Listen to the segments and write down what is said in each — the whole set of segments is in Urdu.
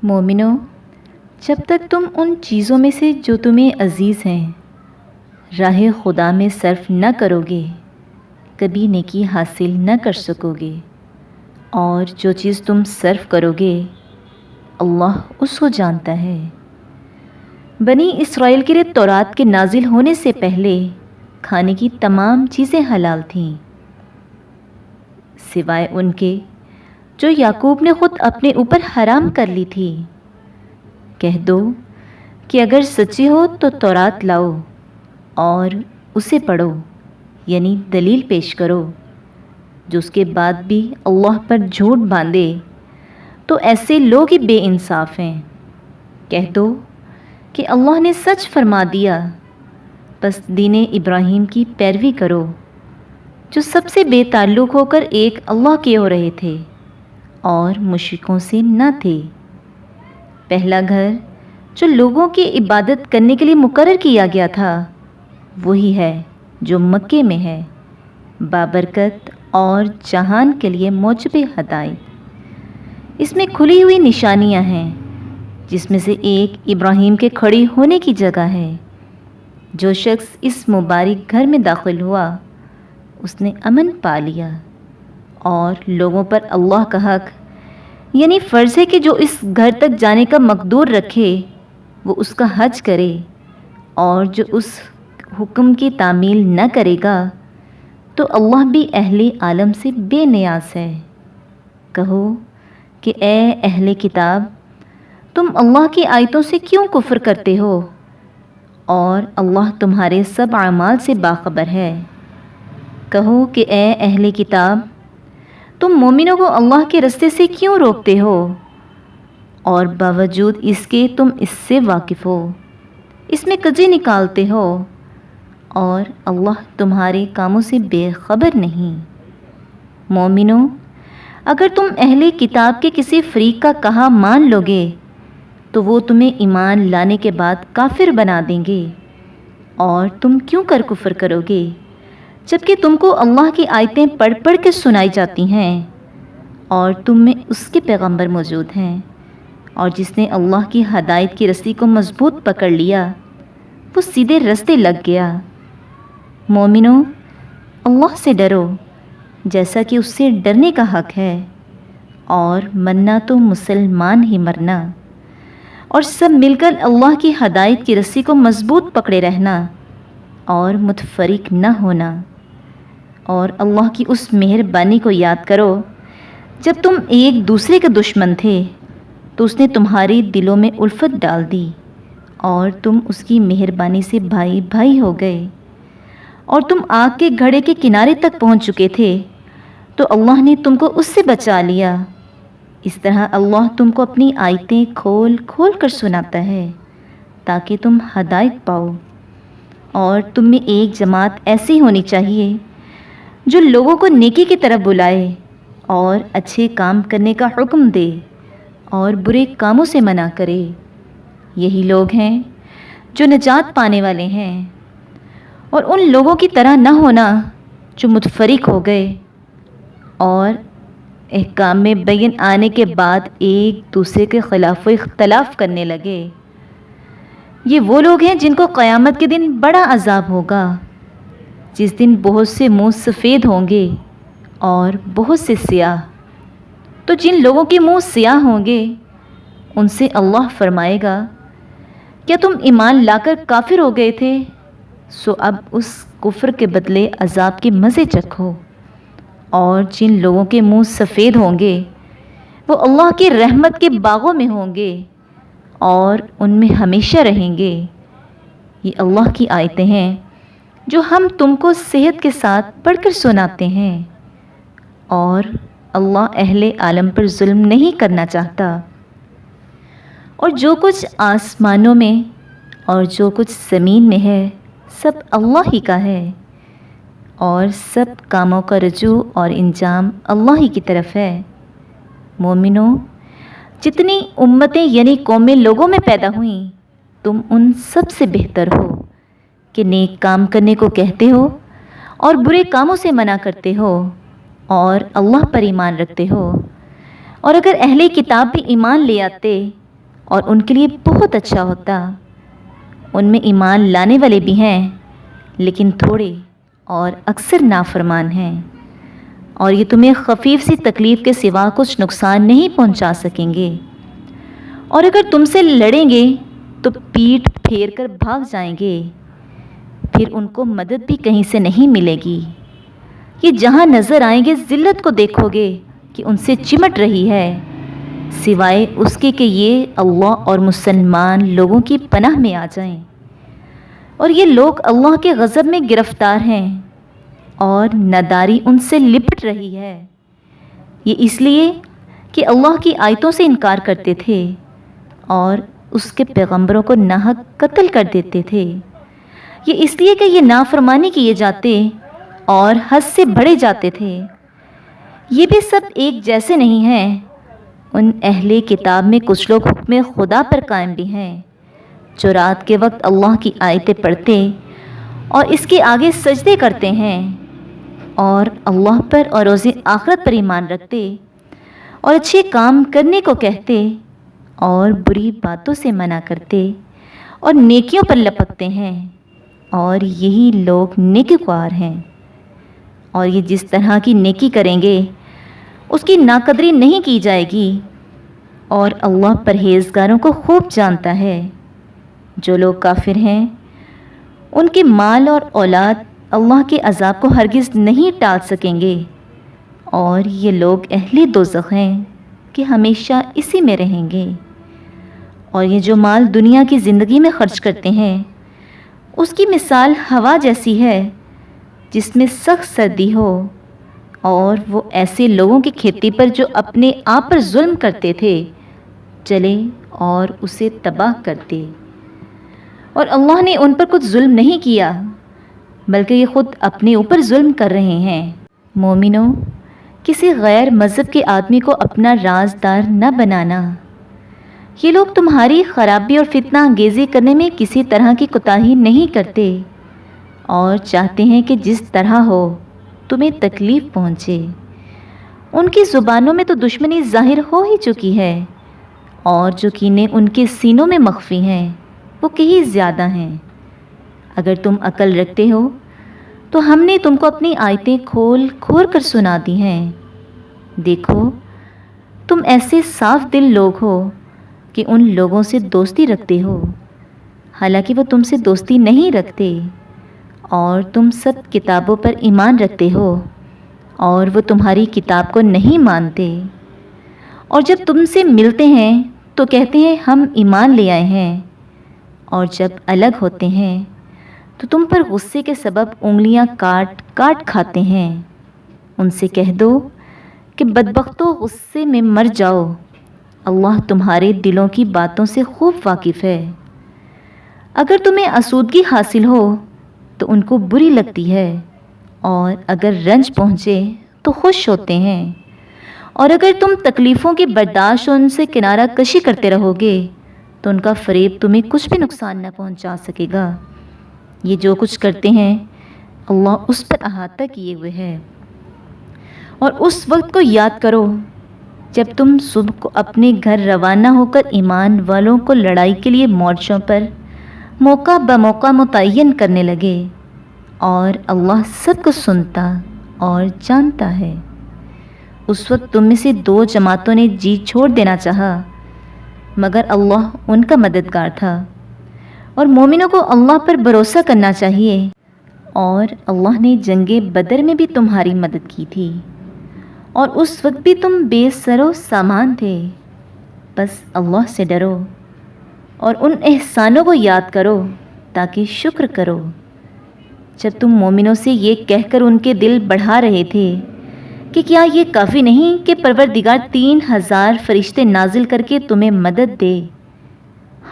مومنو، جب تک تم ان چیزوں میں سے جو تمہیں عزیز ہیں راہ خدا میں صرف نہ کرو گے کبھی نیکی حاصل نہ کر سکو گے، اور جو چیز تم صرف کرو گے اللہ اس کو جانتا ہے۔ بنی اسرائیل کے لیے تورات کے نازل ہونے سے پہلے کھانے کی تمام چیزیں حلال تھیں سوائے ان کے جو یعقوب نے خود اپنے اوپر حرام کر لی تھی۔ کہہ دو کہ اگر سچے ہو تو تورات لاؤ اور اسے پڑھو، یعنی دلیل پیش کرو۔ جو اس کے بعد بھی اللہ پر جھوٹ باندھے تو ایسے لوگ ہی بے انصاف ہیں۔ کہہ دو کہ اللہ نے سچ فرما دیا، بس دین ابراہیم کی پیروی کرو جو سب سے بے تعلق ہو کر ایک اللہ کے ہو رہے تھے اور مشرکوں سے نہ تھے۔ پہلا گھر جو لوگوں کی عبادت کرنے کے لیے مقرر کیا گیا تھا وہی ہے جو مکے میں ہے، بابرکت اور جہان کے لیے موجب ہدایت۔ اس میں کھلی ہوئی نشانیاں ہیں، جس میں سے ایک ابراہیم کے کھڑی ہونے کی جگہ ہے۔ جو شخص اس مبارک گھر میں داخل ہوا اس نے امن پا لیا، اور لوگوں پر اللہ کا حق یعنی فرض ہے کہ جو اس گھر تک جانے کا مقدور رکھے وہ اس کا حج کرے، اور جو اس حکم کی تعمیل نہ کرے گا تو اللہ بھی اہل عالم سے بے نیاز ہے۔ کہو کہ اے اہل کتاب، تم اللہ کی آیتوں سے کیوں کفر کرتے ہو اور اللہ تمہارے سب اعمال سے باخبر ہے۔ کہو کہ اے اہل کتاب، تم مومنوں کو اللہ کے رستے سے کیوں روکتے ہو اور باوجود اس کے تم اس سے واقف ہو، اس میں کجی نکالتے ہو اور اللہ تمہارے کاموں سے بے خبر نہیں۔ مومنوں، اگر تم اہل کتاب کے کسی فریق کا کہا مان لو گے تو وہ تمہیں ایمان لانے کے بعد کافر بنا دیں گے، اور تم کیوں کر کفر کرو گے جبکہ تم کو اللہ کی آیتیں پڑھ پڑھ کے سنائی جاتی ہیں اور تم میں اس کے پیغمبر موجود ہیں، اور جس نے اللہ کی ہدایت کی رسی کو مضبوط پکڑ لیا وہ سیدھے رستے لگ گیا۔ مومنوں، اللہ سے ڈرو جیسا کہ اس سے ڈرنے کا حق ہے، اور مرنا تو مسلمان ہی مرنا، اور سب مل کر اللہ کی ہدایت کی رسی کو مضبوط پکڑے رہنا اور متفرق نہ ہونا۔ اور اللہ کی اس مہربانی کو یاد کرو جب تم ایک دوسرے کے دشمن تھے تو اس نے تمہاری دلوں میں الفت ڈال دی اور تم اس کی مہربانی سے بھائی بھائی ہو گئے، اور تم آگ کے گھڑے کے کنارے تک پہنچ چکے تھے تو اللہ نے تم کو اس سے بچا لیا۔ اس طرح اللہ تم کو اپنی آیتیں کھول کھول کر سناتا ہے تاکہ تم ہدایت پاؤ۔ اور تم میں ایک جماعت ایسی ہونی چاہیے جو لوگوں کو نیکی کی طرف بلائے اور اچھے کام کرنے کا حکم دے اور برے کاموں سے منع کرے۔ یہی لوگ ہیں جو نجات پانے والے ہیں، اور ان لوگوں کی طرح نہ ہونا جو متفرق ہو گئے اور احکام میں بین آنے کے بعد ایک دوسرے کے خلاف و اختلاف کرنے لگے۔ یہ وہ لوگ ہیں جن کو قیامت کے دن بڑا عذاب ہوگا، جس دن بہت سے منہ سفید ہوں گے اور بہت سے سیاہ۔ تو جن لوگوں کے منہ سیاہ ہوں گے ان سے اللہ فرمائے گا، کیا تم ایمان لا کر کافر ہو گئے تھے؟ سو اب اس کفر کے بدلے عذاب کے مزے چکھو۔ اور جن لوگوں کے منہ سفید ہوں گے وہ اللہ کی رحمت کے باغوں میں ہوں گے اور ان میں ہمیشہ رہیں گے۔ یہ اللہ کی آیتیں ہیں جو ہم تم کو صحت کے ساتھ پڑھ کر سناتے ہیں، اور اللہ اہل عالم پر ظلم نہیں کرنا چاہتا۔ اور جو کچھ آسمانوں میں اور جو کچھ زمین میں ہے سب اللہ ہی کا ہے، اور سب کاموں کا رجوع اور انجام اللہ ہی کی طرف ہے۔ مومنوں، جتنی امتیں یعنی قومیں لوگوں میں پیدا ہوئیں تم ان سب سے بہتر ہو کہ نیک کام کرنے کو کہتے ہو اور برے کاموں سے منع کرتے ہو اور اللہ پر ایمان رکھتے ہو۔ اور اگر اہل کتاب بھی ایمان لے آتے اور ان کے لیے بہت اچھا ہوتا۔ ان میں ایمان لانے والے بھی ہیں لیکن تھوڑے اور اکثر نافرمان ہیں، اور یہ تمہیں خفیف سی تکلیف کے سوا کچھ نقصان نہیں پہنچا سکیں گے، اور اگر تم سے لڑیں گے تو پیٹھ پھیر کر بھاگ جائیں گے، پھر ان کو مدد بھی کہیں سے نہیں ملے گی۔ یہ جہاں نظر آئیں گے ذلت کو دیکھو گے کہ ان سے چمٹ رہی ہے، سوائے اس کے کہ یہ اللہ اور مسلمان لوگوں کی پناہ میں آ جائیں۔ اور یہ لوگ اللہ کے غضب میں گرفتار ہیں اور ناداری ان سے لپٹ رہی ہے، یہ اس لیے کہ اللہ کی آیتوں سے انکار کرتے تھے اور اس کے پیغمبروں کو ناحق قتل کر دیتے تھے، یہ اس لیے کہ یہ نافرمانی کیے جاتے اور حد سے بڑھے جاتے تھے۔ یہ بھی سب ایک جیسے نہیں ہیں۔ ان اہل کتاب میں کچھ لوگ حکم خدا پر قائم بھی ہیں، جو رات کے وقت اللہ کی آیتیں پڑھتے اور اس کے آگے سجدے کرتے ہیں، اور اللہ پر اور روز آخرت پر ایمان رکھتے اور اچھے کام کرنے کو کہتے اور بری باتوں سے منع کرتے اور نیکیوں پر لپکتے ہیں، اور یہی لوگ نیکوکار ہیں۔ اور یہ جس طرح کی نیکی کریں گے اس کی ناقدری نہیں کی جائے گی، اور اللہ پرہیزگاروں کو خوب جانتا ہے۔ جو لوگ کافر ہیں ان کے مال اور اولاد اللہ کے عذاب کو ہرگز نہیں ٹال سکیں گے، اور یہ لوگ اہل دوزخ ہیں کہ ہمیشہ اسی میں رہیں گے۔ اور یہ جو مال دنیا کی زندگی میں خرچ کرتے ہیں اس کی مثال ہوا جیسی ہے جس میں سخت سردی ہو، اور وہ ایسے لوگوں کی کھیتی پر جو اپنے آپ پر ظلم کرتے تھے چلے اور اسے تباہ کرتے، اور اللہ نے ان پر کچھ ظلم نہیں کیا بلکہ یہ خود اپنے اوپر ظلم کر رہے ہیں۔ مومنوں، کسی غیر مذہب کے آدمی کو اپنا رازدار نہ بنانا۔ یہ لوگ تمہاری خرابی اور فتنہ انگیزی کرنے میں کسی طرح کی کوتاہی نہیں کرتے اور چاہتے ہیں کہ جس طرح ہو تمہیں تکلیف پہنچے۔ ان کی زبانوں میں تو دشمنی ظاہر ہو ہی چکی ہے، اور جو کینے ان کے سینوں میں مخفی ہیں وہ کہیں زیادہ ہیں۔ اگر تم عقل رکھتے ہو تو ہم نے تم کو اپنی آیتیں کھول کھول کر سنا دی ہیں۔ دیکھو، تم ایسے صاف دل لوگ ہو کہ ان لوگوں سے دوستی رکھتے ہو حالانکہ وہ تم سے دوستی نہیں رکھتے، اور تم سب کتابوں پر ایمان رکھتے ہو اور وہ تمہاری کتاب کو نہیں مانتے، اور جب تم سے ملتے ہیں تو کہتے ہیں ہم ایمان لے آئے ہیں، اور جب الگ ہوتے ہیں تو تم پر غصے کے سبب انگلیاں کاٹ کاٹ کھاتے ہیں۔ ان سے کہہ دو کہ بدبختو غصے میں مر جاؤ، اللہ تمہارے دلوں کی باتوں سے خوب واقف ہے۔ اگر تمہیں آسودگی حاصل ہو تو ان کو بری لگتی ہے، اور اگر رنج پہنچے تو خوش ہوتے ہیں، اور اگر تم تکلیفوں کی برداشت اور ان سے کنارہ کشی کرتے رہو گے تو ان کا فریب تمہیں کچھ بھی نقصان نہ پہنچا سکے گا۔ یہ جو کچھ کرتے ہیں اللہ اس پر احاطہ کیے ہوئے ہے۔ اور اس وقت کو یاد کرو جب تم صبح کو اپنے گھر روانہ ہو کر ایمان والوں کو لڑائی کے لیے مورچوں پر موقع بموقع متعین کرنے لگے، اور اللہ سب کو سنتا اور جانتا ہے۔ اس وقت تم میں سے 2 جماعتوں نے جی چھوڑ دینا چاہا، مگر اللہ ان کا مددگار تھا، اور مومنوں کو اللہ پر بھروسہ کرنا چاہیے، اور اللہ نے جنگ بدر میں بھی تمہاری مدد کی تھی، اور اس وقت بھی تم بے سر و سامان تھے۔ بس اللہ سے ڈرو اور ان احسانوں کو یاد کرو تاکہ شکر کرو۔ جب تم مومنوں سے یہ کہہ کر ان کے دل بڑھا رہے تھے کہ کیا یہ کافی نہیں کہ پروردگار 3000 فرشتے نازل کر کے تمہیں مدد دے؟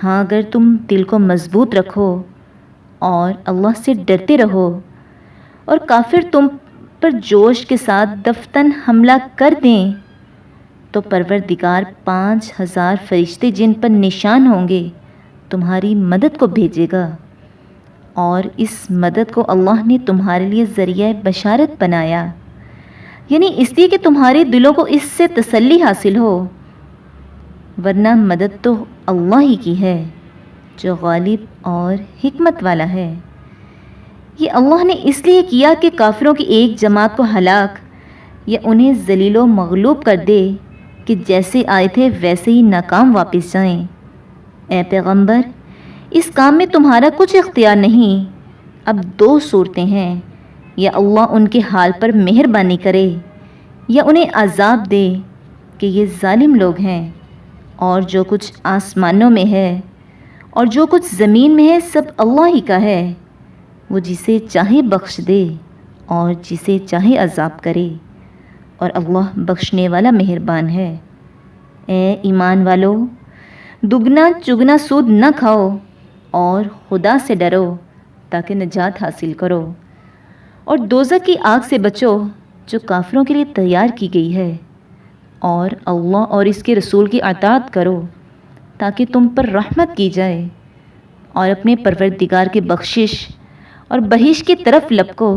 ہاں، اگر تم دل کو مضبوط رکھو اور اللہ سے ڈرتے رہو، اور کافر تم پر جوش کے ساتھ دفتن حملہ کر دیں تو پروردگار 5000 فرشتے جن پر نشان ہوں گے تمہاری مدد کو بھیجے گا، اور اس مدد کو اللہ نے تمہارے لیے ذریعہ بشارت بنایا، یعنی اس لیے کہ تمہارے دلوں کو اس سے تسلی حاصل ہو۔ ورنہ مدد تو اللہ ہی کی ہے جو غالب اور حکمت والا ہے۔ یہ اللہ نے اس لیے کیا کہ کافروں کی ایک جماعت کو ہلاک یا انہیں ذلیل و مغلوب کر دے کہ جیسے آئے تھے ویسے ہی ناکام واپس جائیں۔ اے پیغمبر، اس کام میں تمہارا کچھ اختیار نہیں۔ اب دو صورتیں ہیں، یا اللہ ان کے حال پر مہربانی کرے یا انہیں عذاب دے کہ یہ ظالم لوگ ہیں، اور جو کچھ آسمانوں میں ہے اور جو کچھ زمین میں ہے سب اللہ ہی کا ہے۔ وہ جسے چاہے بخش دے اور جسے چاہے عذاب کرے، اور اللہ بخشنے والا مہربان ہے۔ اے ایمان والو، دگنا چگنا سود نہ کھاؤ اور خدا سے ڈرو تاکہ نجات حاصل کرو، اور دوزخ کی آگ سے بچو جو کافروں کے لیے تیار کی گئی ہے، اور اللہ اور اس کے رسول کی اطاعت کرو تاکہ تم پر رحمت کی جائے، اور اپنے پروردگار کی بخشش اور بہشت کی طرف لپکو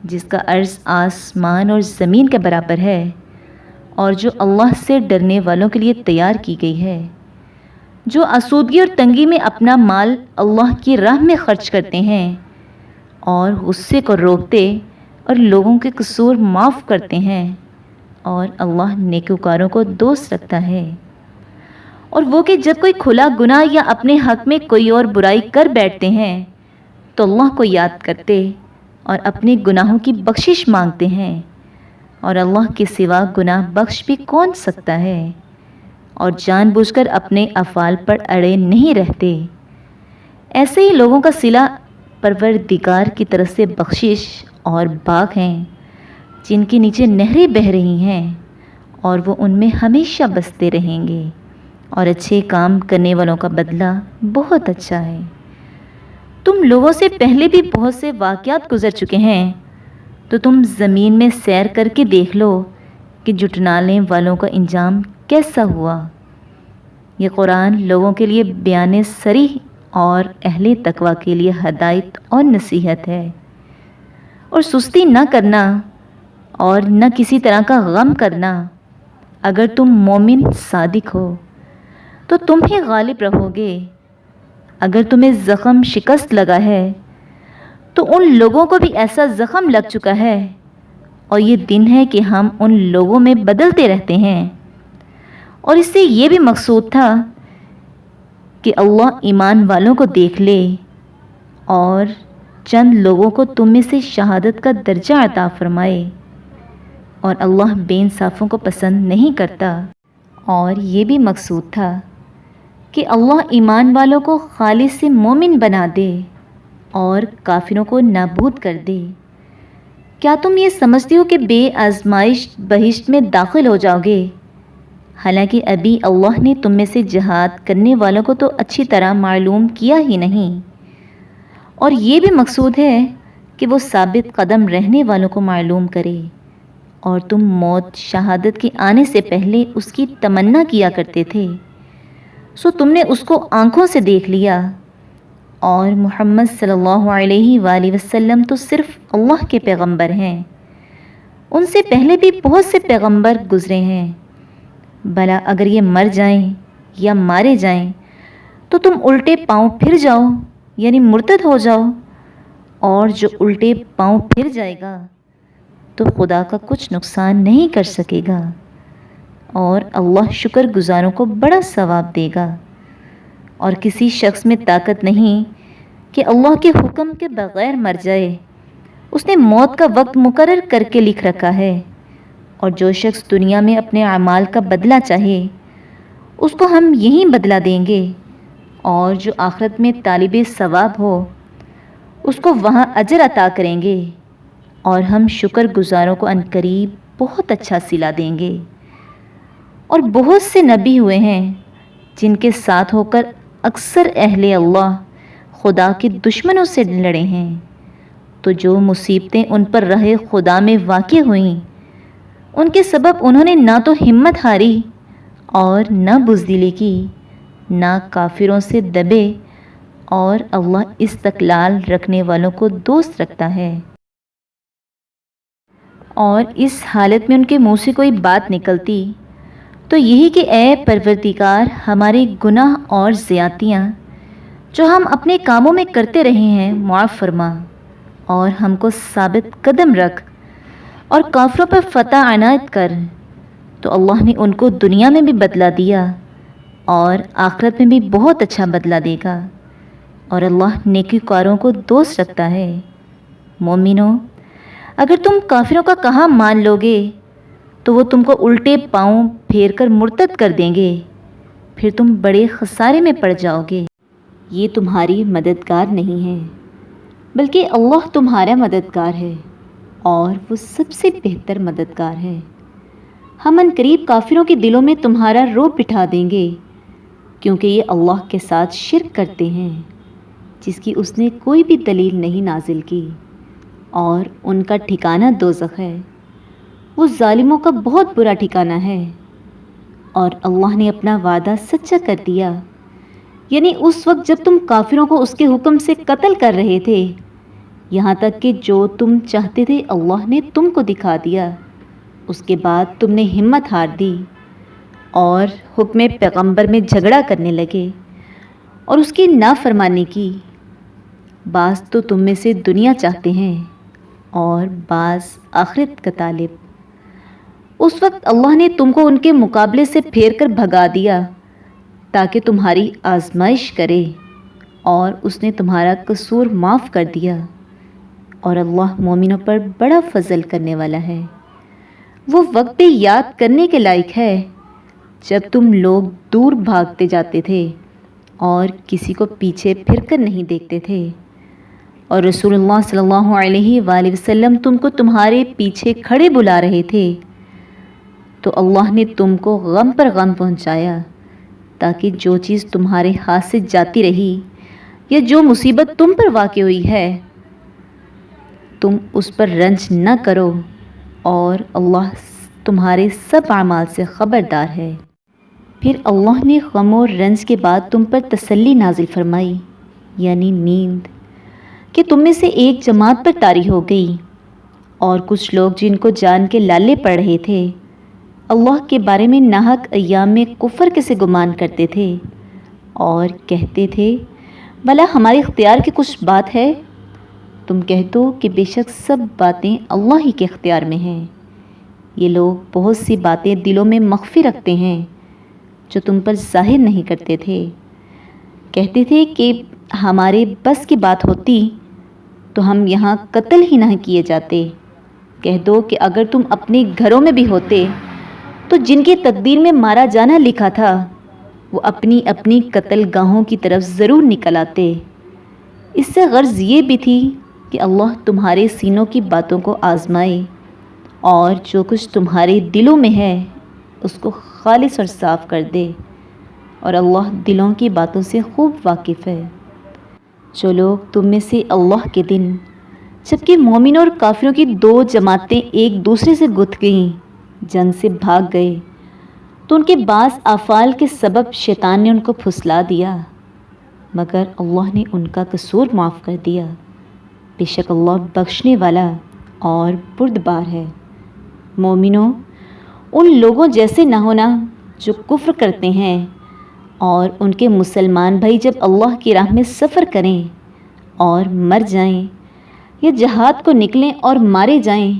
جس کا عرض آسمان اور زمین کے برابر ہے، اور جو اللہ سے ڈرنے والوں کے لیے تیار کی گئی ہے، جو آسودگی اور تنگی میں اپنا مال اللہ کی راہ میں خرچ کرتے ہیں اور غصے کو روکتے اور لوگوں کے قصور معاف کرتے ہیں، اور اللہ نیکوکاروں کو دوست رکھتا ہے۔ اور وہ کہ جب کوئی کھلا گناہ یا اپنے حق میں کوئی اور برائی کر بیٹھتے ہیں تو اللہ کو یاد کرتے اور اپنے گناہوں کی بخشش مانگتے ہیں، اور اللہ کے سوا گناہ بخش بھی کون سکتا ہے، اور جان بوجھ کر اپنے افعال پر اڑے نہیں رہتے۔ ایسے ہی لوگوں کا صلہ پروردگار کی طرف سے بخشش اور باغ ہیں جن کے نیچے نہریں بہہ رہی ہیں، اور وہ ان میں ہمیشہ بستے رہیں گے، اور اچھے کام کرنے والوں کا بدلہ بہت اچھا ہے۔ تم لوگوں سے پہلے بھی بہت سے واقعات گزر چکے ہیں، تو تم زمین میں سیر کر کے دیکھ لو کہ جھٹلانے والوں کا انجام کیسا ہوا۔ یہ قرآن لوگوں کے لیے بیان صریح اور اہل تقوی کے لیے ہدایت اور نصیحت ہے۔ اور سستی نہ کرنا اور نہ کسی طرح کا غم کرنا۔ اگر تم مومن صادق ہو تو تم ہی غالب رہو گے۔ اگر تمہیں زخم شکست لگا ہے تو ان لوگوں کو بھی ایسا زخم لگ چکا ہے، اور یہ دن ہے کہ ہم ان لوگوں میں بدلتے رہتے ہیں۔ اور اس سے یہ بھی مقصود تھا کہ اللہ ایمان والوں کو دیکھ لے اور چند لوگوں کو تم میں سے شہادت کا درجہ عطا فرمائے، اور اللہ بے انصافوں کو پسند نہیں کرتا۔ اور یہ بھی مقصود تھا کہ اللہ ایمان والوں کو خالص سے مومن بنا دے اور کافروں کو نابود کر دے۔ کیا تم یہ سمجھتے ہو کہ بے آزمائش بہشت میں داخل ہو جاؤ گے؟ حالانکہ ابھی اللہ نے تم میں سے جہاد کرنے والوں کو تو اچھی طرح معلوم کیا ہی نہیں، اور یہ بھی مقصود ہے کہ وہ ثابت قدم رہنے والوں کو معلوم کرے۔ اور تم موت شہادت کے آنے سے پہلے اس کی تمنا کیا کرتے تھے، سو تم نے اس کو آنکھوں سے دیکھ لیا۔ اور محمد صلی اللہ علیہ وآلہ وسلم تو صرف اللہ کے پیغمبر ہیں، ان سے پہلے بھی بہت سے پیغمبر گزرے ہیں۔ بھلا اگر یہ مر جائیں یا مارے جائیں تو تم الٹے پاؤں پھر جاؤ، یعنی مرتد ہو جاؤ، اور جو الٹے پاؤں پھر جائے گا تو خدا کا کچھ نقصان نہیں کر سکے گا، اور اللہ شکر گزاروں کو بڑا ثواب دے گا۔ اور کسی شخص میں طاقت نہیں کہ اللہ کے حکم کے بغیر مر جائے، اس نے موت کا وقت مقرر کر کے لکھ رکھا ہے۔ اور جو شخص دنیا میں اپنے اعمال کا بدلہ چاہے اس کو ہم یہیں بدلہ دیں گے، اور جو آخرت میں طالب ثواب ہو اس کو وہاں اجر عطا کریں گے، اور ہم شکر گزاروں کو عنقریب بہت اچھا صلہ دیں گے۔ اور بہت سے نبی ہوئے ہیں جن کے ساتھ ہو کر اکثر اہل اللہ خدا کے دشمنوں سے لڑے ہیں، تو جو مصیبتیں ان پر راہ خدا میں واقع ہوئیں ان کے سبب انہوں نے نہ تو ہمت ہاری اور نہ بزدلی کی، نہ کافروں سے دبے، اور اللہ استقلال رکھنے والوں کو دوست رکھتا ہے۔ اور اس حالت میں ان کے منہ سے کوئی بات نکلتی تو یہی کہ اے پروردگار، ہمارے گناہ اور زیادتیاں جو ہم اپنے کاموں میں کرتے رہے ہیں معاف فرما، اور ہم کو ثابت قدم رکھ اور کافروں پر فتح عنایت کر۔ تو اللہ نے ان کو دنیا میں بھی بدلہ دیا اور آخرت میں بھی بہت اچھا بدلہ دے گا، اور اللہ نیکی کاروں کو دوست رکھتا ہے۔ مومنو، اگر تم کافروں کا کہا مان لو گے تو وہ تم کو الٹے پاؤں پھیر کر مرتد کر دیں گے، پھر تم بڑے خسارے میں پڑ جاؤ گے۔ یہ تمہاری مددگار نہیں ہے، بلکہ اللہ تمہارا مددگار ہے، اور وہ سب سے بہتر مددگار ہے۔ ہم ان قریب کافروں کے دلوں میں تمہارا رعب بٹھا دیں گے، کیونکہ یہ اللہ کے ساتھ شرک کرتے ہیں، جس کی اس نے کوئی بھی دلیل نہیں نازل کی، اور ان کا ٹھکانہ دوزخ ہے۔ وہ ظالموں کا بہت برا ٹھکانہ ہے۔ اور اللہ نے اپنا وعدہ سچا کر دیا، یعنی اس وقت جب تم کافروں کو اس کے حکم سے قتل کر رہے تھے، یہاں تک کہ جو تم چاہتے تھے اللہ نے تم کو دکھا دیا۔ اس کے بعد تم نے ہمت ہار دی اور حکم پیغمبر میں جھگڑا کرنے لگے اور اس کی نافرمانی کی۔ بعض تو تم میں سے دنیا چاہتے ہیں اور بعض آخرت کا طالب۔ اس وقت اللہ نے تم کو ان کے مقابلے سے پھیر کر بھگا دیا تاکہ تمہاری آزمائش کرے، اور اس نے تمہارا قصور معاف کر دیا، اور اللہ مومنوں پر بڑا فضل کرنے والا ہے۔ وہ وقت بھی یاد کرنے کے لائق ہے جب تم لوگ دور بھاگتے جاتے تھے اور کسی کو پیچھے پھر کر نہیں دیکھتے تھے، اور رسول اللہ صلی اللہ علیہ وآلہ وسلم تم کو تمہارے پیچھے کھڑے بلا رہے تھے، تو اللہ نے تم کو غم پر غم پہنچایا تاکہ جو چیز تمہارے ہاتھ سے جاتی رہی یا جو مصیبت تم پر واقع ہوئی ہے تم اس پر رنج نہ کرو، اور اللہ تمہارے سب اعمال سے خبردار ہے۔ پھر اللہ نے غم و رنج کے بعد تم پر تسلی نازل فرمائی، یعنی نیند، کہ تم میں سے ایک جماعت پر طاری ہو گئی، اور کچھ لوگ جن کو جان کے لالے پڑ رہے تھے اللہ کے بارے میں ناحق ایام میں کفر کے سے گمان کرتے تھے، اور کہتے تھے بھلا ہمارے اختیار کی کچھ بات ہے؟ تم کہہ دو کہ بے شک سب باتیں اللہ ہی کے اختیار میں ہیں۔ یہ لوگ بہت سی باتیں دلوں میں مخفی رکھتے ہیں جو تم پر ظاہر نہیں کرتے تھے۔ کہتے تھے کہ ہمارے بس کی بات ہوتی تو ہم یہاں قتل ہی نہ کیے جاتے۔ کہہ دو کہ اگر تم اپنے گھروں میں بھی ہوتے تو جن کی تقدیر میں مارا جانا لکھا تھا وہ اپنی اپنی قتل گاہوں کی طرف ضرور نکل آتے۔ اس سے غرض یہ بھی تھی کہ اللہ تمہارے سینوں کی باتوں کو آزمائے، اور جو کچھ تمہارے دلوں میں ہے اس کو خالص اور صاف کر دے، اور اللہ دلوں کی باتوں سے خوب واقف ہے۔ جو لوگ تم میں سے اللہ کے دن جبکہ مومنوں اور کافروں کی دو جماعتیں ایک دوسرے سے گتھ گئیں جنگ سے بھاگ گئے، تو ان کے بعض افعال کے سبب شیطان نے ان کو پھسلا دیا، مگر اللہ نے ان کا قصور معاف کر دیا۔ بے شک اللہ بخشنے والا اور بردبار ہے۔ مومنوں، ان لوگوں جیسے نہ ہونا جو کفر کرتے ہیں، اور ان کے مسلمان بھائی جب اللہ کی راہ میں سفر کریں اور مر جائیں یا جہاد کو نکلیں اور مارے جائیں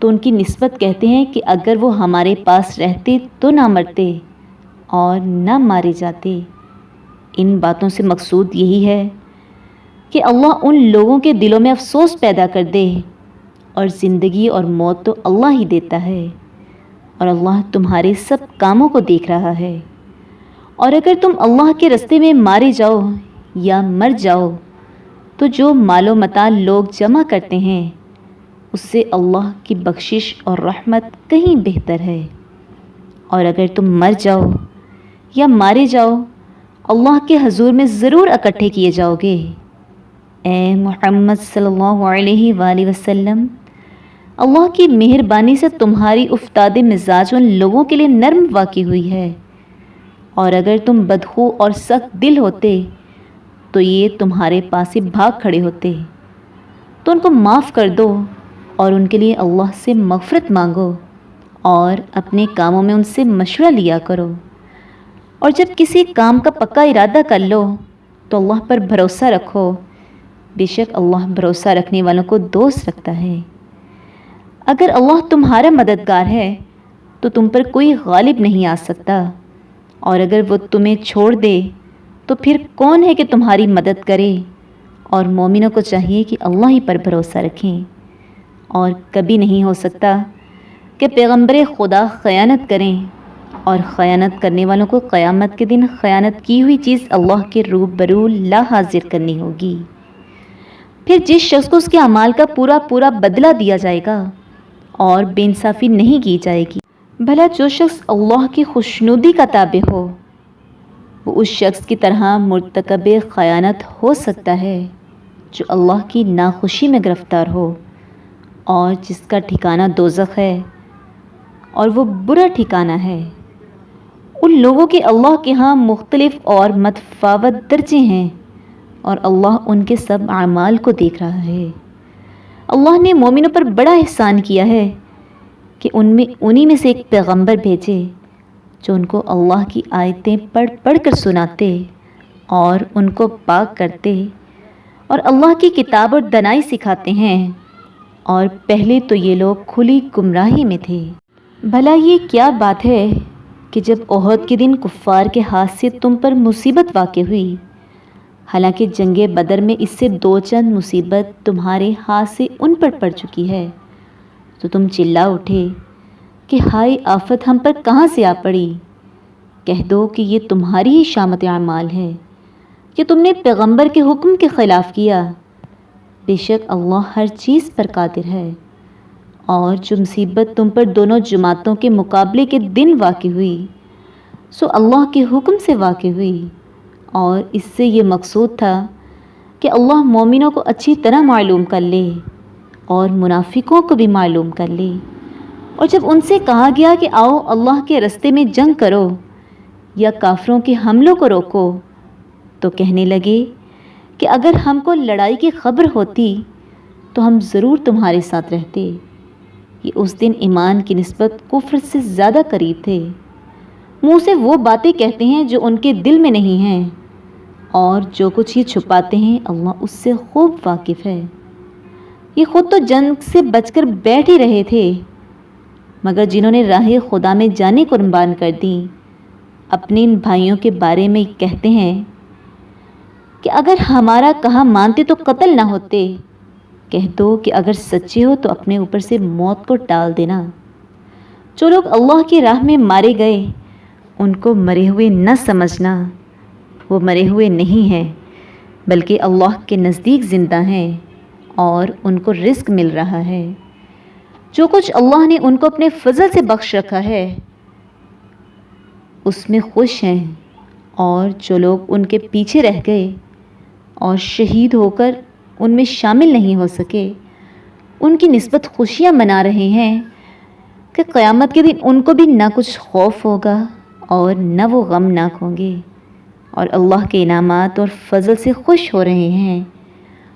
تو ان کی نسبت کہتے ہیں کہ اگر وہ ہمارے پاس رہتے تو نہ مرتے اور نہ مارے جاتے۔ ان باتوں سے مقصود یہی ہے کہ اللہ ان لوگوں کے دلوں میں افسوس پیدا کر دے، اور زندگی اور موت تو اللہ ہی دیتا ہے، اور اللہ تمہارے سب کاموں کو دیکھ رہا ہے۔ اور اگر تم اللہ کے رستے میں مارے جاؤ یا مر جاؤ تو جو مال و متاع لوگ جمع کرتے ہیں اس سے اللہ کی بخشش اور رحمت کہیں بہتر ہے۔ اور اگر تم مر جاؤ یا مارے جاؤ اللہ کے حضور میں ضرور اکٹھے کیے جاؤ گے۔ اے محمد صلی اللہ علیہ وآلہ وسلم، اللہ کی مہربانی سے تمہاری افتاد مزاج ان لوگوں کے لیے نرم واقع ہوئی ہے، اور اگر تم بدخو اور سخت دل ہوتے تو یہ تمہارے پاس ہی بھاگ کھڑے ہوتے۔ تو ان کو معاف کر دو اور ان کے لیے اللہ سے مغفرت مانگو، اور اپنے کاموں میں ان سے مشورہ لیا کرو، اور جب کسی کام کا پکا ارادہ کر لو تو اللہ پر بھروسہ رکھو، بے شک اللہ بھروسہ رکھنے والوں کو دوست رکھتا ہے۔ اگر اللہ تمہارا مددگار ہے تو تم پر کوئی غالب نہیں آ سکتا، اور اگر وہ تمہیں چھوڑ دے تو پھر کون ہے کہ تمہاری مدد کرے؟ اور مومنوں کو چاہیے کہ اللہ ہی پر بھروسہ رکھیں، اور کبھی نہیں ہو سکتا کہ پیغمبر خدا خیانت کریں، اور خیانت کرنے والوں کو قیامت کے دن خیانت کی ہوئی چیز اللہ کے روبرو لا حاضر کرنی ہوگی۔ پھر جس شخص کو اس کے اعمال کا پورا بدلہ دیا جائے گا اور بے انصافی نہیں کی جائے گی۔ بھلا جو شخص اللہ کی خوشنودی کا تابع ہو وہ اس شخص کی طرح مرتکب خیانت ہو سکتا ہے جو اللہ کی ناخوشی میں گرفتار ہو، اور جس کا ٹھکانہ دوزخ ہے، اور وہ برا ٹھکانہ ہے۔ ان لوگوں کے اللہ کے ہاں مختلف اور متفاوت درجے ہیں، اور اللہ ان کے سب اعمال کو دیکھ رہا ہے۔ اللہ نے مومنوں پر بڑا احسان کیا ہے کہ انہی میں سے ایک پیغمبر بھیجے جو ان کو اللہ کی آیتیں پڑھ کر سناتے اور ان کو پاک کرتے، اور اللہ کی کتاب اور دانائی سکھاتے ہیں، اور پہلے تو یہ لوگ کھلی گمراہی میں تھے۔ بھلا یہ کیا بات ہے کہ جب احد کے دن کفار کے ہاتھ سے تم پر مصیبت واقع ہوئی، حالانکہ جنگ بدر میں اس سے دو چند مصیبت تمہارے ہاتھ سے ان پر پڑ چکی ہے، تو تم چلا اٹھے کہ ہائے آفت ہم پر کہاں سے آ پڑی؟ کہہ دو کہ یہ تمہاری ہی شامت اعمال ہے کہ تم نے پیغمبر کے حکم کے خلاف کیا، بے شک اللہ ہر چیز پر قادر ہے۔ اور جو مصیبت تم پر دونوں جماعتوں کے مقابلے کے دن واقع ہوئی سو اللہ کے حکم سے واقع ہوئی، اور اس سے یہ مقصود تھا کہ اللہ مومنوں کو اچھی طرح معلوم کر لے اور منافقوں کو بھی معلوم کر لے۔ اور جب ان سے کہا گیا کہ آؤ اللہ کے رستے میں جنگ کرو یا کافروں کے حملوں کو روکو، تو کہنے لگے کہ اگر ہم کو لڑائی کی خبر ہوتی تو ہم ضرور تمہارے ساتھ رہتے۔ یہ اس دن ایمان کی نسبت کفر سے زیادہ قریب تھے۔ منہ سے وہ باتیں کہتے ہیں جو ان کے دل میں نہیں ہیں، اور جو کچھ یہ چھپاتے ہیں اللہ اس سے خوب واقف ہے۔ یہ خود تو جنگ سے بچ کر بیٹھ ہی رہے تھے، مگر جنہوں نے راہ خدا میں جانیں قربان کر دیں اپنے ان بھائیوں کے بارے میں کہتے ہیں کہ اگر ہمارا کہا مانتے تو قتل نہ ہوتے۔ کہہ دو کہ اگر سچے ہو تو اپنے اوپر سے موت کو ٹال دینا۔ جو لوگ اللہ کی راہ میں مارے گئے ان کو مرے ہوئے نہ سمجھنا، وہ مرے ہوئے نہیں ہیں بلکہ اللہ کے نزدیک زندہ ہیں، اور ان کو رزق مل رہا ہے۔ جو کچھ اللہ نے ان کو اپنے فضل سے بخش رکھا ہے اس میں خوش ہیں، اور جو لوگ ان کے پیچھے رہ گئے اور شہید ہو کر ان میں شامل نہیں ہو سکے ان کی نسبت خوشیاں منا رہے ہیں کہ قیامت کے دن ان کو بھی نہ کچھ خوف ہوگا اور نہ وہ غمناک ہوں گے، اور اللہ کے انعامات اور فضل سے خوش ہو رہے ہیں،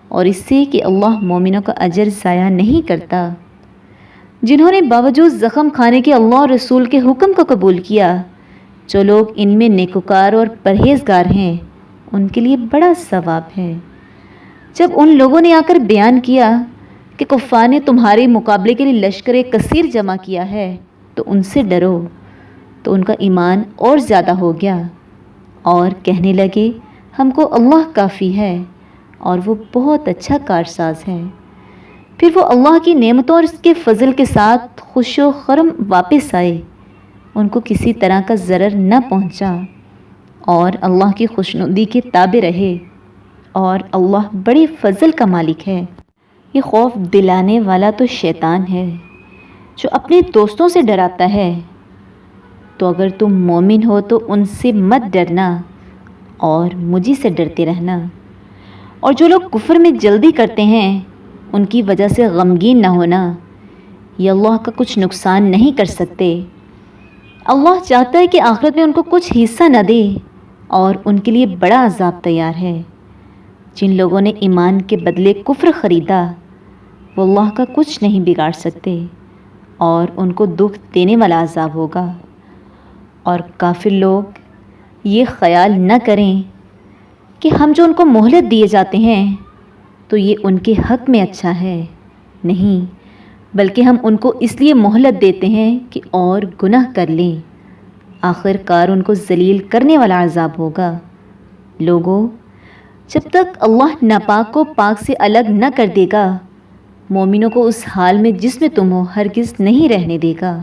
اور اس سے کہ اللہ مومنوں کا اجر ضائع نہیں کرتا۔ جنہوں نے باوجود زخم کھانے کے اللہ اور رسول کے حکم کو قبول کیا، جو لوگ ان میں نیکوکار اور پرہیزگار ہیں ان کے لیے بڑا ثواب ہے۔ جب ان لوگوں نے آ کر بیان کیا کہ کفار نے تمہارے مقابلے کے لیے لشکر کثیر جمع کیا ہے تو ان سے ڈرو، تو ان کا ایمان اور زیادہ ہو گیا، اور کہنے لگے ہم کو اللہ کافی ہے اور وہ بہت اچھا کارساز ہے۔ پھر وہ اللہ کی نعمتوں اور اس کے فضل کے ساتھ خوش و خرم واپس آئے، ان کو کسی طرح کا ضرر نہ پہنچا، اور اللہ کی خوشنودی کے تابع رہے، اور اللہ بڑے فضل کا مالک ہے۔ یہ خوف دلانے والا تو شیطان ہے جو اپنے دوستوں سے ڈراتا ہے، تو اگر تم مومن ہو تو ان سے مت ڈرنا اور مجھی سے ڈرتے رہنا۔ اور جو لوگ کفر میں جلدی کرتے ہیں ان کی وجہ سے غمگین نہ ہونا، یہ اللہ کا کچھ نقصان نہیں کر سکتے۔ اللہ چاہتا ہے کہ آخرت میں ان کو کچھ حصہ نہ دے، اور ان کے لیے بڑا عذاب تیار ہے۔ جن لوگوں نے ایمان کے بدلے کفر خریدا وہ اللہ کا کچھ نہیں بگاڑ سکتے، اور ان کو دکھ دینے والا عذاب ہوگا۔ اور کافر لوگ یہ خیال نہ کریں کہ ہم جو ان کو مہلت دیے جاتے ہیں تو یہ ان کے حق میں اچھا ہے، نہیں، بلکہ ہم ان کو اس لیے مہلت دیتے ہیں کہ اور گناہ کر لیں، آخر کار ان کو ذلیل کرنے والا عذاب ہوگا۔ لوگوں، جب تک اللہ ناپاک کو پاک سے الگ نہ کر دے گا، مومنوں کو اس حال میں جس میں تم ہو ہرگز نہیں رہنے دے گا،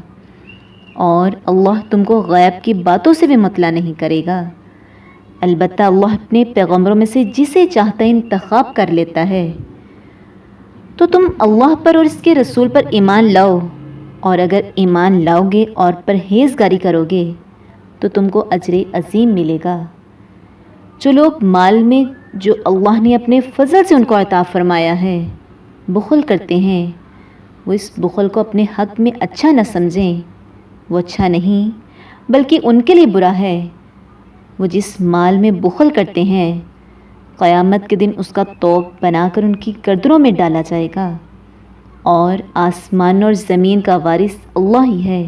اور اللہ تم کو غیب کی باتوں سے بھی مطلع نہیں کرے گا۔ البتہ اللہ اپنے پیغمبروں میں سے جسے چاہتا ہے انتخاب کر لیتا ہے۔ تو تم اللہ پر اور اس کے رسول پر ایمان لاؤ، اور اگر ایمان لاؤ گے اور پرہیزگاری کرو گے تو تم کو اجر عظیم ملے گا۔ جو لوگ مال میں جو اللہ نے اپنے فضل سے ان کو عطا فرمایا ہے بخل کرتے ہیں، وہ اس بخل کو اپنے حق میں اچھا نہ سمجھیں، وہ اچھا نہیں بلکہ ان کے لیے برا ہے۔ وہ جس مال میں بخل کرتے ہیں، قیامت کے دن اس کا طوق بنا کر ان کی گردنوں میں ڈالا جائے گا، اور آسمان اور زمین کا وارث اللہ ہی ہے،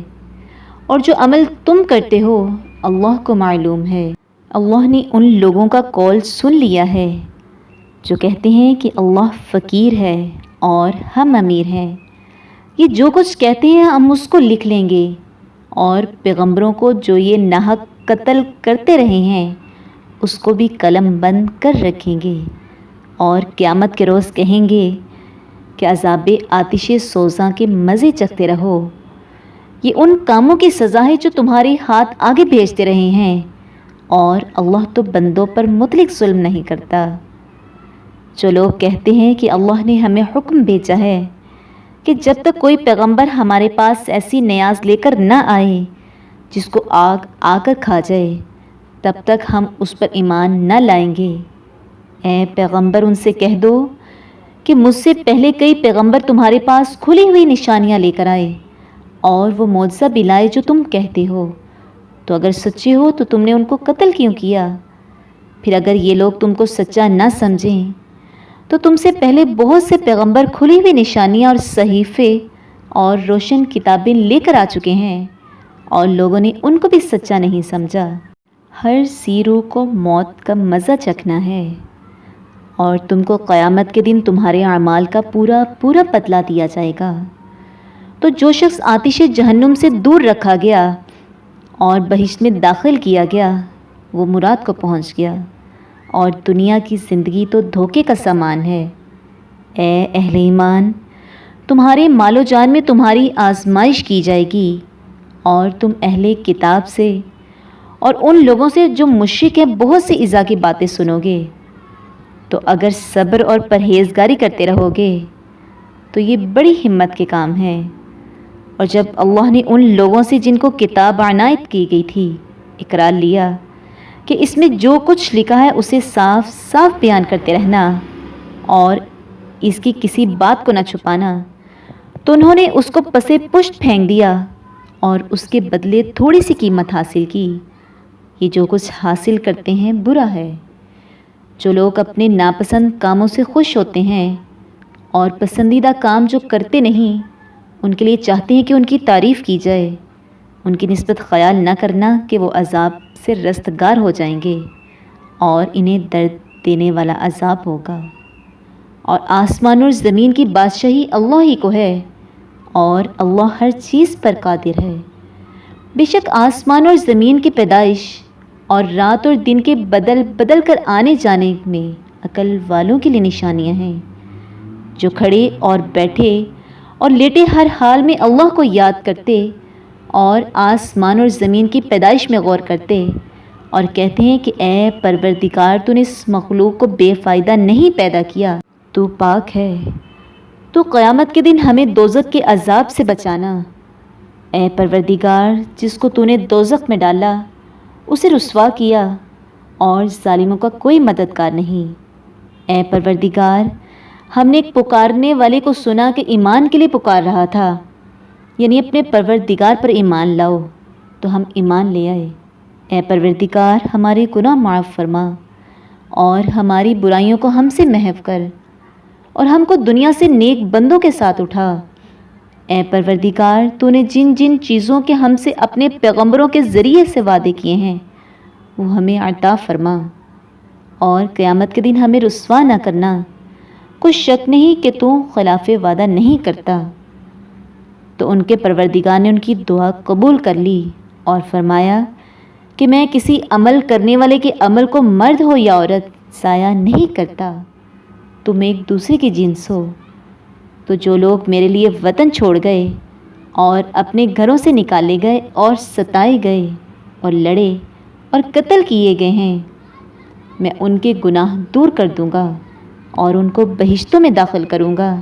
اور جو عمل تم کرتے ہو اللہ کو معلوم ہے۔ اللہ نے ان لوگوں کا قول سن لیا ہے جو کہتے ہیں کہ اللہ فقیر ہے اور ہم امیر ہیں، یہ جو کچھ کہتے ہیں ہم اس کو لکھ لیں گے، اور پیغمبروں کو جو یہ ناحق قتل کرتے رہے ہیں اس کو بھی قلم بند کر رکھیں گے، اور قیامت کے روز کہیں گے کہ عذاب آتش سوزاں کے مزے چکھتے رہو، یہ ان کاموں کی سزا ہے جو تمہارے ہاتھ آگے بھیجتے رہے ہیں، اور اللہ تو بندوں پر مطلق ظلم نہیں کرتا۔ جو لوگ کہتے ہیں کہ اللہ نے ہمیں حکم بھیجا ہے کہ جب تک کوئی پیغمبر ہمارے پاس ایسی نیاز لے کر نہ آئے جس کو آگ آ کر کھا جائے، تب تک ہم اس پر ایمان نہ لائیں گے۔ اے پیغمبر ان سے کہہ دو کہ مجھ سے پہلے کئی پیغمبر تمہارے پاس کھلی ہوئی نشانیاں لے کر آئے، اور وہ معجزہ بھی لائے جو تم کہتے ہو، تو اگر سچے ہو تو تم نے ان کو قتل کیوں کیا؟ پھر اگر یہ لوگ تم کو سچا نہ سمجھیں تو تم سے پہلے بہت سے پیغمبر کھلی ہوئی نشانیاں اور صحیفے اور روشن کتابیں لے کر آ چکے ہیں، اور لوگوں نے ان کو بھی سچا نہیں سمجھا۔ ہر سی روح کو موت کا مزہ چکھنا ہے، اور تم کو قیامت کے دن تمہارے اعمال کا پورا پورا بدلہ دیا جائے گا۔ تو جو شخص آتش جہنم سے دور رکھا گیا اور بہشت میں داخل کیا گیا وہ مراد کو پہنچ گیا، اور دنیا کی زندگی تو دھوکے کا سامان ہے۔ اے اہل ایمان، تمہارے مال و جان میں تمہاری آزمائش کی جائے گی، اور تم اہل کتاب سے اور ان لوگوں سے جو مشرک ہیں بہت سی ایذا کی باتیں سنو گے، تو اگر صبر اور پرہیزگاری کرتے رہو گے تو یہ بڑی ہمت کے کام ہے۔ اور جب اللہ نے ان لوگوں سے جن کو کتاب عنایت کی گئی تھی اقرار لیا کہ اس میں جو کچھ لکھا ہے اسے صاف صاف بیان کرتے رہنا اور اس کی کسی بات کو نہ چھپانا، تو انہوں نے اس کو پسے پشت پھینک دیا اور اس کے بدلے تھوڑی سی قیمت حاصل کی۔ یہ جو کچھ حاصل کرتے ہیں برا ہے۔ جو لوگ اپنے ناپسند کاموں سے خوش ہوتے ہیں اور پسندیدہ کام جو کرتے نہیں ان کے لیے چاہتے ہیں کہ ان کی تعریف کی جائے، ان کی نسبت خیال نہ کرنا کہ وہ عذاب سے رستگار ہو جائیں گے اور انہیں درد دینے والا عذاب ہوگا۔ اور آسمان اور زمین کی بادشاہی اللہ ہی کو ہے، اور اللہ ہر چیز پر قادر ہے۔ بے شک آسمان اور زمین کی پیدائش اور رات اور دن کے بدل بدل کر آنے جانے میں عقل والوں کے لیے نشانیاں ہیں، جو کھڑے اور بیٹھے اور لیٹے ہر حال میں اللہ کو یاد کرتے اور آسمان اور زمین کی پیدائش میں غور کرتے اور کہتے ہیں کہ اے پروردگار، تو نے اس مخلوق کو بے فائدہ نہیں پیدا کیا، تو پاک ہے، تو قیامت کے دن ہمیں دوزخ کے عذاب سے بچانا۔ اے پروردگار، جس کو تو نے دوزخ میں ڈالا اسے رسوا کیا، اور ظالموں کا کوئی مددگار نہیں۔ اے پروردگار، ہم نے ایک پکارنے والے کو سنا کہ ایمان کے لیے پکار رہا تھا، یعنی اپنے پروردگار پر ایمان لاؤ، تو ہم ایمان لے آئے۔ اے پروردگار، ہمارے گناہ معاف فرما اور ہماری برائیوں کو ہم سے محو کر، اور ہم کو دنیا سے نیک بندوں کے ساتھ اٹھا، اے پروردگار، تو نے جن جن چیزوں کے ہم سے اپنے پیغمبروں کے ذریعے سے وعدے کیے ہیں وہ ہمیں عطا فرما، اور قیامت کے دن ہمیں رسوا نہ کرنا۔ کوئی شک نہیں کہ تو خلاف وعدہ نہیں کرتا۔ تو ان کے پروردگار نے ان کی دعا قبول کر لی اور فرمایا کہ میں کسی عمل کرنے والے کے عمل کو مرد ہو یا عورت ضائع نہیں کرتا، تم ایک دوسرے کی جنس ہو۔ تو جو لوگ میرے لیے وطن چھوڑ گئے اور اپنے گھروں سے نکالے گئے اور ستائے گئے اور لڑے اور قتل کیے گئے ہیں، میں ان کے گناہ دور کر دوں گا اور ان کو بہشتوں میں داخل کروں گا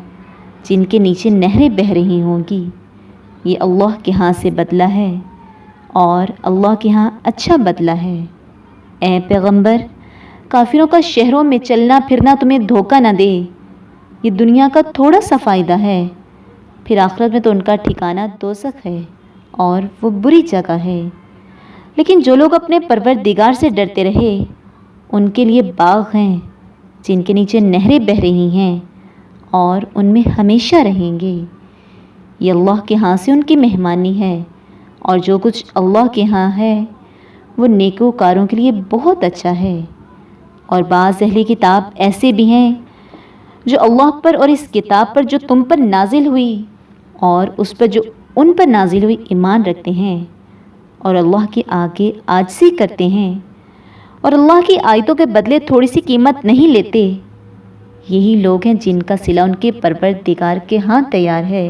جن کے نیچے نہریں بہہ رہی ہوں گی۔ یہ اللہ کے ہاں سے بدلہ ہے اور اللہ کے ہاں اچھا بدلہ ہے۔ اے پیغمبر، کافروں کا شہروں میں چلنا پھرنا تمہیں دھوکہ نہ دے۔ یہ دنیا کا تھوڑا سا فائدہ ہے، پھر آخرت میں تو ان کا ٹھکانہ دوزخ ہے اور وہ بری جگہ ہے۔ لیکن جو لوگ اپنے پروردگار سے ڈرتے رہے ان کے لیے باغ ہیں جن کے نیچے نہریں بہہ رہی ہیں اور ان میں ہمیشہ رہیں گے۔ یہ اللہ کے ہاں سے ان کی مہمانی ہے، اور جو کچھ اللہ کے ہاں ہے وہ نیکوکاروں کے لیے بہت اچھا ہے۔ اور بعض اہل کتاب ایسے بھی ہیں جو اللہ پر اور اس کتاب پر جو تم پر نازل ہوئی اور اس پر جو ان پر نازل ہوئی ایمان رکھتے ہیں، اور اللہ کے آگے عاجزی کرتے ہیں اور اللہ کی آیتوں کے بدلے تھوڑی سی قیمت نہیں لیتے۔ یہی لوگ ہیں جن کا صلہ ان کے پروردگار کے ہاں تیار ہے،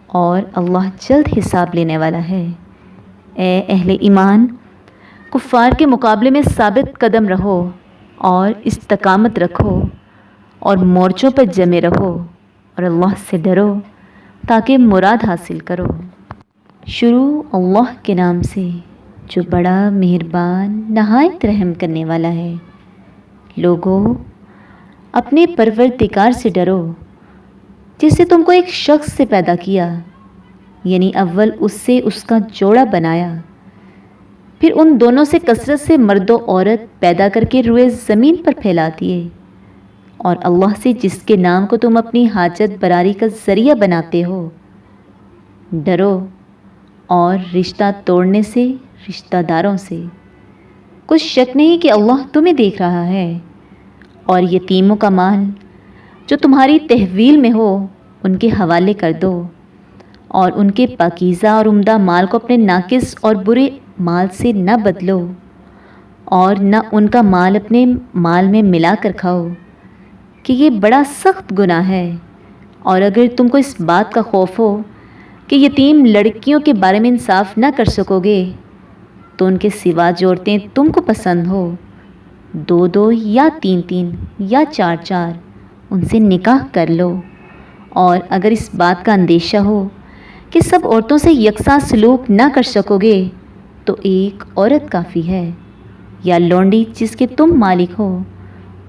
اور اللہ جلد حساب لینے والا ہے۔ اے اہل ایمان، کفار کے مقابلے میں ثابت قدم رہو اور استقامت رکھو اور مورچوں پر جمے رہو اور اللہ سے ڈرو تاکہ مراد حاصل کرو۔ شروع اللہ کے نام سے جو بڑا مہربان نہایت رحم کرنے والا ہے۔ لوگو، اپنے پروردگار سے ڈرو جس نے تم کو ایک شخص سے پیدا کیا، یعنی اول اس سے اس کا جوڑا بنایا، پھر ان دونوں سے کثرت سے مرد و عورت پیدا کر کے روئے زمین پر پھیلا دیے، اور اللہ سے جس کے نام کو تم اپنی حاجت براری کا ذریعہ بناتے ہو ڈرو، اور رشتہ توڑنے سے، رشتہ داروں سے۔ کچھ شک نہیں کہ اللہ تمہیں دیکھ رہا ہے۔ اور یتیموں کا مال جو تمہاری تحویل میں ہو ان کے حوالے کر دو، اور ان کے پاکیزہ اور عمدہ مال کو اپنے ناقص اور برے مال سے نہ بدلو، اور نہ ان کا مال اپنے مال میں ملا کر کھاؤ، کہ یہ بڑا سخت گناہ ہے۔ اور اگر تم کو اس بات کا خوف ہو کہ یتیم لڑکیوں کے بارے میں انصاف نہ کر سکو گے تو ان کے سوا جو عورتیں تم کو پسند ہو، 2 یا 3 یا 4 ان سے نکاح کر لو۔ اور اگر اس بات کا اندیشہ ہو کہ سب عورتوں سے یکساں سلوک نہ کر سکو گے تو ایک عورت کافی ہے، یا لونڈی جس کے تم مالک ہو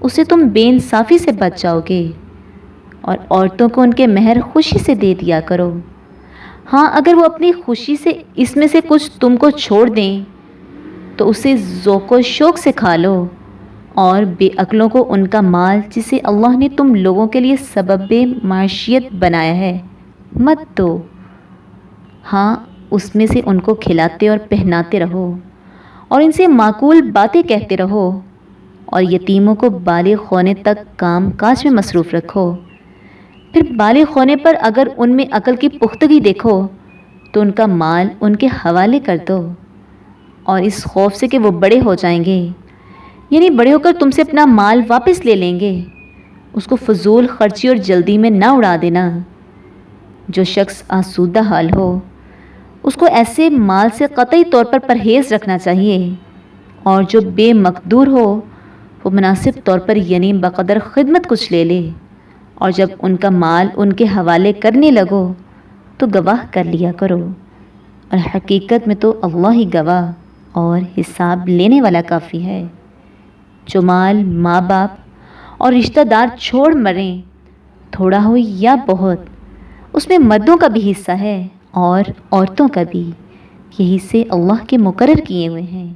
اسے تم بے انصافی سے بچ جاؤ گے۔ اور عورتوں کو ان کے مہر خوشی سے دے دیا کرو۔ ہاں، اگر وہ اپنی خوشی سے اس میں سے کچھ تم کو چھوڑ دیں تو اسے ذوق و شوق سے کھا لو، اور بے عقلوں کو ان کا مال جسے اللہ نے تم لوگوں کے لیے سبب معیشت بنایا ہے مت دو۔ ہاں، اس میں سے ان کو کھلاتے اور پہناتے رہو، اور ان سے معقول باتیں کہتے رہو، اور یتیموں کو بالغ ہونے تک کام کاج میں مصروف رکھو۔ پھر بالغ ہونے پر اگر ان میں عقل کی پختگی دیکھو تو ان کا مال ان کے حوالے کر دو، اور اس خوف سے کہ وہ بڑے ہو جائیں گے، یعنی بڑے ہو کر تم سے اپنا مال واپس لے لیں گے، اس کو فضول خرچی اور جلدی میں نہ اڑا دینا۔ جو شخص آسودہ حال ہو اس کو ایسے مال سے قطعی طور پر پرہیز رکھنا چاہیے، اور جو بے مقدور ہو وہ مناسب طور پر یعنی بقدر خدمت کچھ لے لے، اور جب ان کا مال ان کے حوالے کرنے لگو تو گواہ کر لیا کرو، اور حقیقت میں تو اللہ ہی گواہ اور حساب لینے والا کافی ہے۔ جو مال ماں باپ اور رشتہ دار چھوڑ مریں، تھوڑا ہو یا بہت، اس میں مردوں کا بھی حصہ ہے اور عورتوں کا بھی، یہ حصے اللہ کے مقرر کیے ہوئے ہیں۔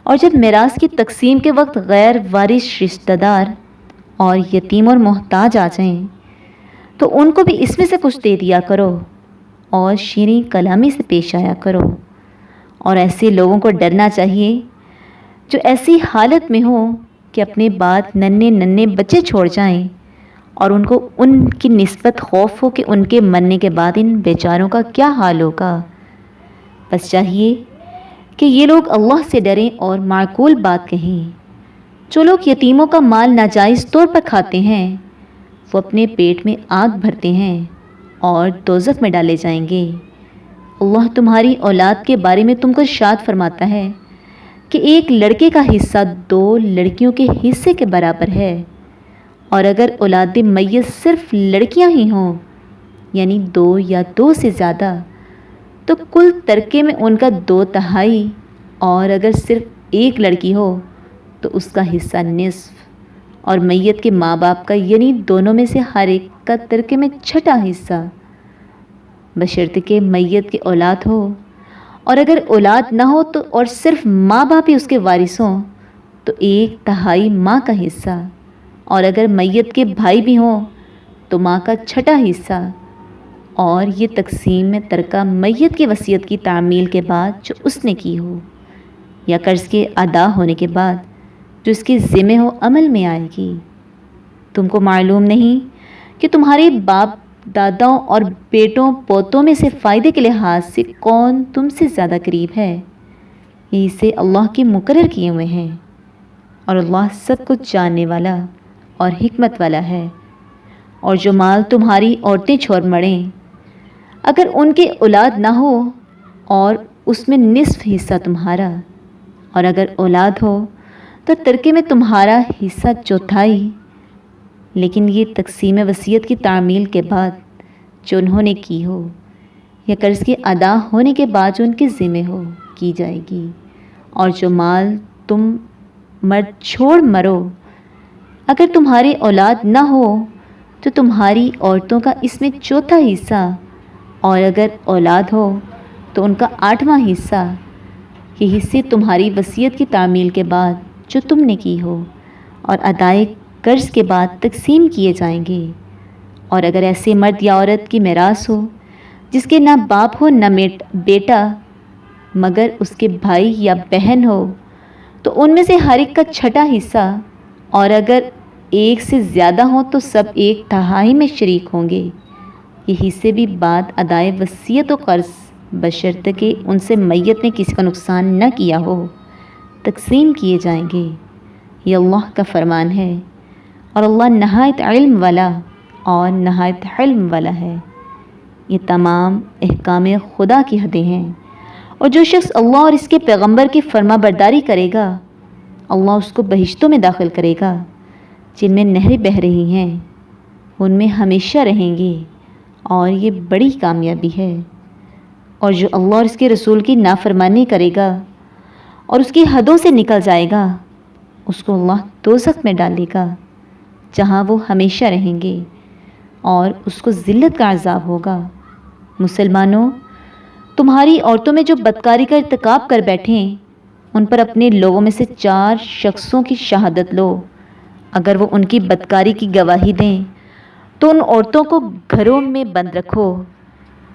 اور جب میراث کی تقسیم کے وقت غیر وارث رشتہ دار اور یتیم اور محتاج آ جائیں تو ان کو بھی اس میں سے کچھ دے دیا کرو، اور شیریں کلامی سے پیش آیا کرو، اور ایسے لوگوں کو ڈرنا چاہیے جو ایسی حالت میں ہوں کہ اپنے بعد ننھے ننھے بچے چھوڑ جائیں، اور ان کو ان کی نسبت خوف ہو کہ ان کے مرنے کے بعد ان بیچاروں کا کیا حال ہوگا۔ بس چاہیے کہ یہ لوگ اللہ سے ڈریں اور معقول بات کہیں۔ جو لوگ یتیموں کا مال ناجائز طور پر کھاتے ہیں وہ اپنے پیٹ میں آگ بھرتے ہیں اور دوزخ میں ڈالے جائیں گے۔ اللہ تمہاری اولاد کے بارے میں تم کو ارشاد فرماتا ہے کہ ایک لڑکے کا حصہ 2 لڑکیوں کے حصے کے برابر ہے، اور اگر اولاد میت صرف لڑکیاں ہی ہوں، یعنی 2 یا 2 سے زیادہ، تو کل ترکے میں ان کا 2/3، اور اگر صرف ایک لڑکی ہو تو اس کا حصہ نصف، اور میت کے ماں باپ کا یعنی دونوں میں سے ہر ایک کا ترکے میں 6واں حصہ، بشرطے کہ میت کی اولاد ہو، اور اگر اولاد نہ ہو تو اور صرف ماں باپ ہی اس کے وارث ہوں تو 1/3 ماں کا حصہ، اور اگر میت کے بھائی بھی ہوں تو ماں کا 6واں حصہ۔ اور یہ تقسیم میں ترکہ میت کی وصیت کی تعمیل کے بعد جو اس نے کی ہو، یا قرض کے ادا ہونے کے بعد جو اس کے ذمہ ہو عمل میں آئے گی۔ تم کو معلوم نہیں کہ تمہارے باپ داداؤں اور بیٹوں پوتوں میں سے فائدے کے لحاظ سے کون تم سے زیادہ قریب ہے؟ یہ اسے اللہ کے مقرر کیے ہوئے ہیں، اور اللہ سب کچھ جاننے والا اور حکمت والا ہے۔ اور جو مال تمہاری عورتیں چھوڑ مریں، اگر ان کے اولاد نہ ہو اور اس میں نصف حصہ تمہارا، اور اگر اولاد ہو تو ترکے میں تمہارا حصہ 1/4، لیکن یہ تقسیم وصیت کی تعمیل کے بعد جو انہوں نے کی ہو، یا قرض کے ادا ہونے کے بعد جو ان کے ذمہ ہو، کی جائے گی۔ اور جو مال تم مرد چھوڑ مرو، اگر تمہاری اولاد نہ ہو تو تمہاری عورتوں کا اس میں 1/4 حصہ، اور اگر اولاد ہو تو ان کا 8واں حصہ۔ یہ حصے تمہاری وصیت کی تعمیل کے بعد جو تم نے کی ہو اور ادائے قرض کے بعد تقسیم کیے جائیں گے۔ اور اگر ایسے مرد یا عورت کی میراث ہو جس کے نہ باپ ہو نہ بیٹا، مگر اس کے بھائی یا بہن ہو، تو ان میں سے ہر ایک کا 6واں حصہ، اور اگر ایک سے زیادہ ہوں تو سب 1/3 میں شریک ہوں گے۔ یہ حصے بھی بعد ادائے وصیت و قرض، بشرطے کہ ان سے میت نے کسی کا نقصان نہ کیا ہو، تقسیم کیے جائیں گے۔ یہ اللہ کا فرمان ہے، اور اللہ نہایت علم والا اور نہایت حلم والا ہے۔ یہ تمام احکام خدا کی حدیں ہیں، اور جو شخص اللہ اور اس کے پیغمبر کی فرما برداری کرے گا، اللہ اس کو بہشتوں میں داخل کرے گا جن میں نہریں بہہ رہی ہیں، ان میں ہمیشہ رہیں گے، اور یہ بڑی کامیابی ہے۔ اور جو اللہ اور اس کے رسول کی نافرمانی کرے گا اور اس کی حدوں سے نکل جائے گا، اس کو اللہ دوزخ میں ڈالے گا جہاں وہ ہمیشہ رہیں گے، اور اس کو ذلت کا عذاب ہوگا۔ مسلمانوں، تمہاری عورتوں میں جو بدکاری کا ارتکاب کر بیٹھیں، ان پر اپنے لوگوں میں سے 4 شخصوں کی شہادت لو۔ اگر وہ ان کی بدکاری کی گواہی دیں تو ان عورتوں کو گھروں میں بند رکھو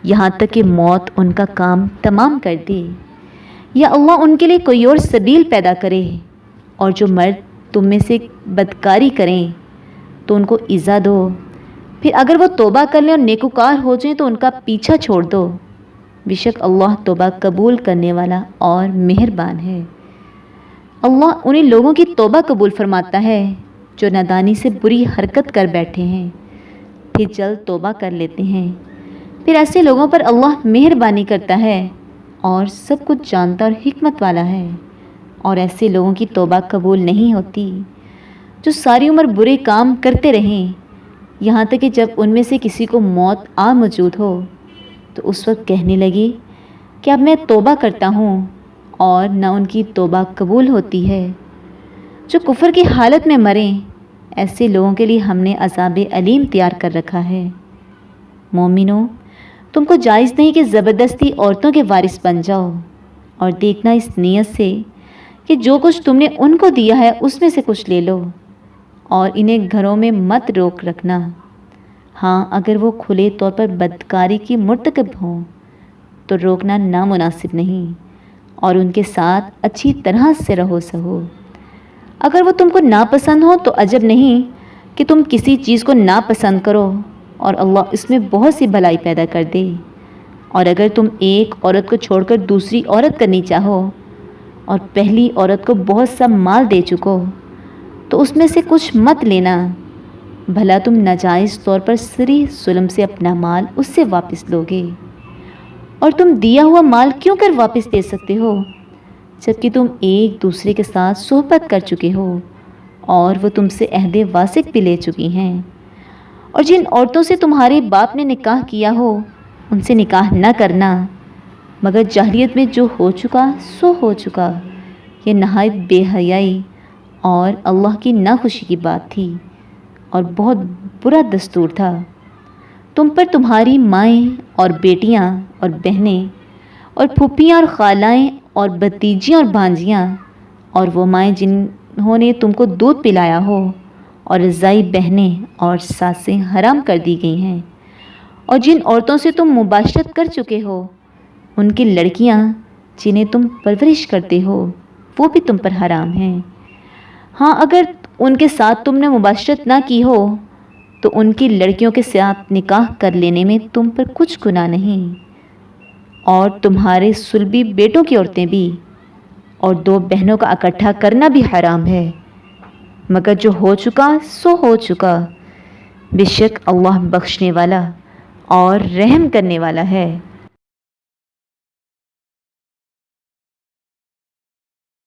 یہاں تک کہ موت ان کا کام تمام کر دے، یا اللہ ان کے لیے کوئی اور سبیل پیدا کرے۔ اور جو مرد تم میں سے بدکاری کریں تو ان کو ایذا دو، پھر اگر وہ توبہ کر لیں اور نیکوکار ہو جائیں تو ان کا پیچھا چھوڑ دو۔ بے شک اللہ توبہ قبول کرنے والا اور مہربان ہے۔ اللہ انہیں لوگوں کی توبہ قبول فرماتا ہے جو نادانی سے بری حرکت کر بیٹھے ہیں، پھر جلد توبہ کر لیتے ہیں۔ پھر ایسے لوگوں پر اللہ مہربانی کرتا ہے اور سب کچھ جانتا اور حکمت والا ہے۔ اور ایسے لوگوں کی توبہ قبول نہیں ہوتی جو ساری عمر برے کام کرتے رہیں، یہاں تک کہ جب ان میں سے کسی کو موت آ موجود ہو تو اس وقت کہنے لگے کہ اب میں توبہ کرتا ہوں، اور نہ ان کی توبہ قبول ہوتی ہے۔ جو کفر کی حالت میں مریں، ایسے لوگوں کے لیے ہم نے عذاب علیم تیار کر رکھا ہے۔ مومنوں، تم کو جائز نہیں کہ زبردستی عورتوں کے وارث بن جاؤ، اور دیکھنا اس نیت سے کہ جو کچھ تم نے ان کو دیا ہے اس میں سے کچھ لے لو، اور انہیں گھروں میں مت روک رکھنا۔ ہاں اگر وہ کھلے طور پر بدکاری کی مرتکب ہوں تو روکنا نامناسب نہیں، اور ان کے ساتھ اچھی طرح سے رہو سہو۔ اگر وہ تم کو ناپسند ہو تو عجب نہیں کہ تم کسی چیز کو ناپسند کرو اور اللہ اس میں بہت سی بھلائی پیدا کر دے۔ اور اگر تم ایک عورت کو چھوڑ کر دوسری عورت کرنی چاہو اور پہلی عورت کو بہت سا مال دے چکو تو اس میں سے کچھ مت لینا، بھلا تم ناجائز طور پر صریح ظلم سے اپنا مال اس سے واپس لوگے؟ اور تم دیا ہوا مال کیوں کر واپس دے سکتے ہو جبکہ تم ایک دوسرے کے ساتھ صحبت کر چکے ہو اور وہ تم سے عہد واثق بھی لے چکی ہیں؟ اور جن عورتوں سے تمہارے باپ نے نکاح کیا ہو ان سے نکاح نہ کرنا، مگر جاہلیت میں جو ہو چکا سو ہو چکا۔ یہ نہایت بے حیائی اور اللہ کی ناخوشی کی بات تھی اور بہت برا دستور تھا۔ تم پر تمہاری مائیں اور بیٹیاں اور بہنیں اور پھوپھیاں اور خالائیں اور بھتیجیاں اور بھانجیاں اور وہ مائیں جنہوں نے تم کو دودھ پلایا ہو اور رضائی بہنیں اور ساسیں حرام کر دی گئی ہیں، اور جن عورتوں سے تم مباشرت کر چکے ہو ان کی لڑکیاں جنہیں تم پرورش کرتے ہو وہ بھی تم پر حرام ہیں۔ ہاں اگر ان کے ساتھ تم نے مباشرت نہ کی ہو تو ان کی لڑکیوں کے ساتھ نکاح کر لینے میں تم پر کچھ گناہ نہیں، اور تمہارے صلبی بیٹوں کی عورتیں بھی، اور دو بہنوں کا اکٹھا کرنا بھی حرام ہے، مگر جو ہو چکا سو ہو چکا۔ بے شک اللہ بخشنے والا اور رحم کرنے والا ہے۔